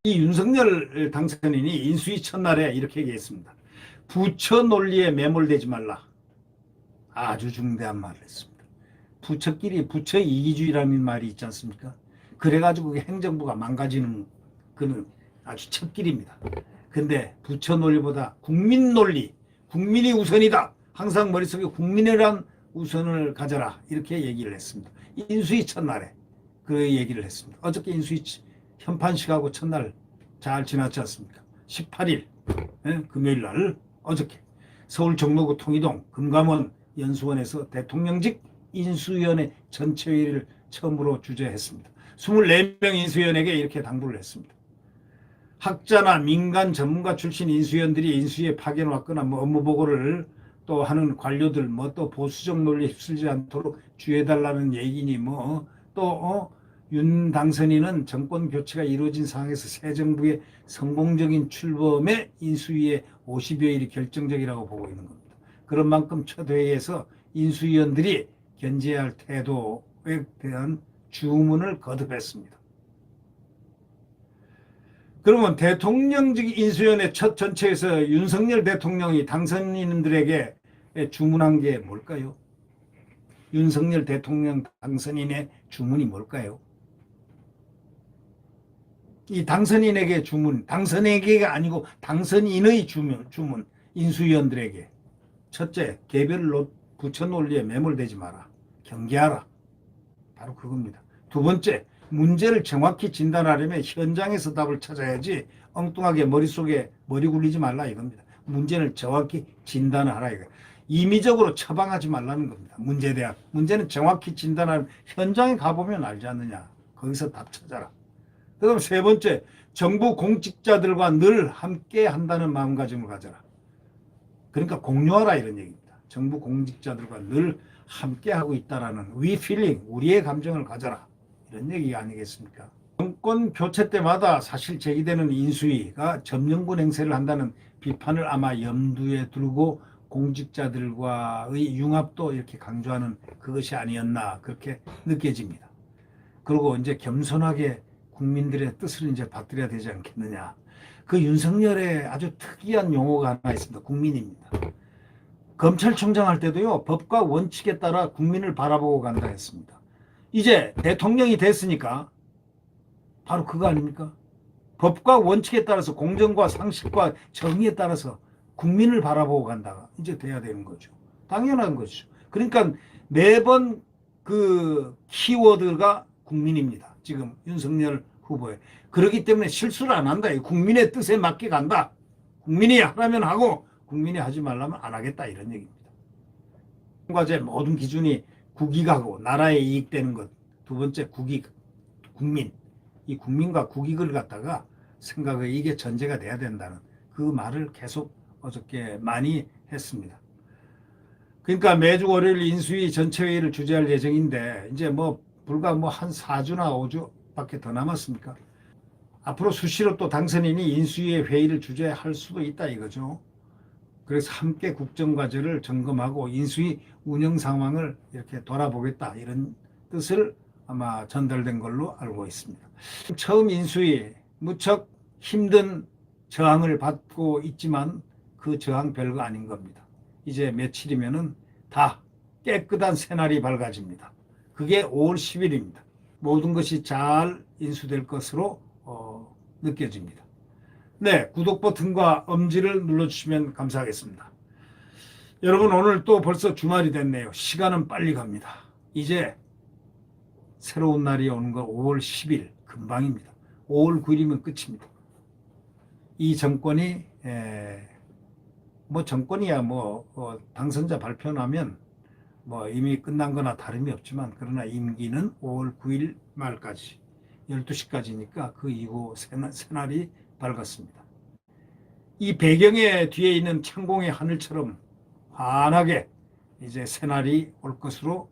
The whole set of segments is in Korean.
이 윤석열 당선인이 인수위 첫날에 이렇게 얘기했습니다. 부처 논리에 매몰되지 말라. 아주 중대한 말을 했습니다. 부처끼리 부처 이기주의라는 말이 있지 않습니까? 그래가지고 행정부가 망가지는 그는 아주 첫 길입니다. 근데 부처 논리보다 국민 논리, 국민이 우선이다. 항상 머릿속에 국민이란 우선을 가져라. 이렇게 얘기를 했습니다. 인수위 첫날에 그 얘기를 했습니다. 어저께 인수위 현판식하고 첫날 잘 지났지 않습니까? 18일 금요일 날 어저께 서울 종로구 통이동 금감원 연수원에서 대통령직 인수위원회 전체회의를 처음으로 주재했습니다. 24명 인수위원에게 이렇게 당부를 했습니다. 학자나 민간 전문가 출신 인수위원들이 인수위에 파견 왔거나 뭐 업무 보고를 또 하는 관료들 뭐 또 보수적 논리에 휩쓸지 않도록 주의해달라는 얘기니 뭐 또 윤 당선인은 정권 교체가 이루어진 상황에서 새 정부의 성공적인 출범에 인수위의 50여일이 결정적이라고 보고 있는 겁니다. 그런 만큼 첫 회의에서 인수위원들이 견제해야 할 태도에 대한 주문을 거듭했습니다. 그러면 대통령직 인수위원회 첫 전체에서 윤석열 대통령이 당선인들에게 주문한 게 뭘까요? 윤석열 대통령 당선인의 주문이 뭘까요? 이 당선인에게 주문, 당선에게가 아니고 당선인의 주문, 인수위원들에게. 첫째, 개별 부처 논리에 매몰되지 마라. 경계하라. 바로 그겁니다. 두 번째, 문제를 정확히 진단하려면 현장에서 답을 찾아야지 엉뚱하게 머릿속에 머리 굴리지 말라 이겁니다. 문제를 정확히 진단하라 이거. 임의적으로 처방하지 말라는 겁니다. 문제에 대한. 문제는 정확히 진단하면 현장에 가보면 알지 않느냐. 거기서 답 찾아라. 그다음 세 번째, 정부 공직자들과 늘 함께 한다는 마음가짐을 가져라. 그러니까 공유하라 이런 얘기입니다. 정부 공직자들과 늘 함께 하고 있다라는 we feeling, 우리의 감정을 가져라. 이런 얘기 아니겠습니까? 정권 교체 때마다 사실 제기되는 인수위가 점령군 행세를 한다는 비판을 아마 염두에 두고 공직자들과의 융합도 이렇게 강조하는 그것이 아니었나 그렇게 느껴집니다. 그리고 이제 겸손하게 국민들의 뜻을 이제 받들어야 되지 않겠느냐. 그 윤석열의 아주 특이한 용어가 하나 있습니다. 국민입니다. 검찰총장 할 때도요, 법과 원칙에 따라 국민을 바라보고 간다 했습니다. 이제 대통령이 됐으니까 바로 그거 아닙니까? 법과 원칙에 따라서 공정과 상식과 정의에 따라서 국민을 바라보고 간다. 이제 돼야 되는 거죠. 당연한 거죠. 그러니까 매번 그 키워드가 국민입니다. 지금 윤석열 후보에. 그렇기 때문에 실수를 안 한다. 국민의 뜻에 맞게 간다. 국민이 하라면 하고 국민이 하지 말라면 안 하겠다. 이런 얘기입니다. 과제 모든 기준이 국익하고 나라에 이익되는 것. 두 번째 국익, 국민. 이 국민과 국익을 갖다가 생각해 이게 전제가 돼야 된다는 그 말을 계속 어저께 많이 했습니다. 그러니까 매주 월요일 인수위 전체회의를 주재할 예정인데 이제 뭐 불과 뭐 한 4주나 5주밖에 더 남았습니까? 앞으로 수시로 또 당선인이 인수위의 회의를 주재할 수도 있다 이거죠. 그래서 함께 국정과제를 점검하고 인수위 운영 상황을 이렇게 돌아보겠다 이런 뜻을 아마 전달된 걸로 알고 있습니다. 처음 인수위 무척 힘든 저항을 받고 있지만 그 저항 별거 아닌 겁니다. 이제 며칠이면은 다 깨끗한 새날이 밝아집니다. 그게 5월 10일입니다. 모든 것이 잘 인수될 것으로 느껴집니다. 네, 구독 버튼과 엄지를 눌러주시면 감사하겠습니다. 여러분 오늘 또 벌써 주말이 됐네요. 시간은 빨리 갑니다. 이제 새로운 날이 오는 거 5월 10일 금방입니다. 5월 9일이면 끝입니다. 이 정권이 뭐 정권이야 뭐 당선자 발표나면 뭐 이미 끝난 거나 다름이 없지만 그러나 임기는 5월 9일 말까지 12시까지니까 그 이후 새날이 밝았습니다. 이 배경에 뒤에 있는 창공의 하늘처럼 환하게 이제 새날이 올 것으로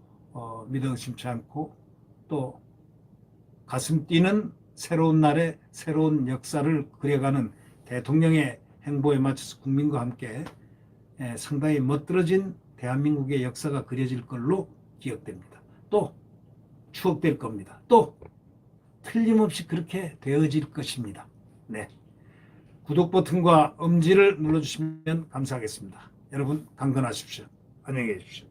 믿어 의심치 않고 또 가슴 뛰는 새로운 날에 새로운 역사를 그려가는 대통령의 행보에 맞춰서 국민과 함께 상당히 멋들어진 대한민국의 역사가 그려질 걸로 기억됩니다. 또 또 추억될 겁니다. 또 틀림없이 그렇게 되어질 것입니다. 네. 구독 버튼과 엄지를 눌러주시면 감사하겠습니다. 여러분 강건하십시오. 안녕히 계십시오.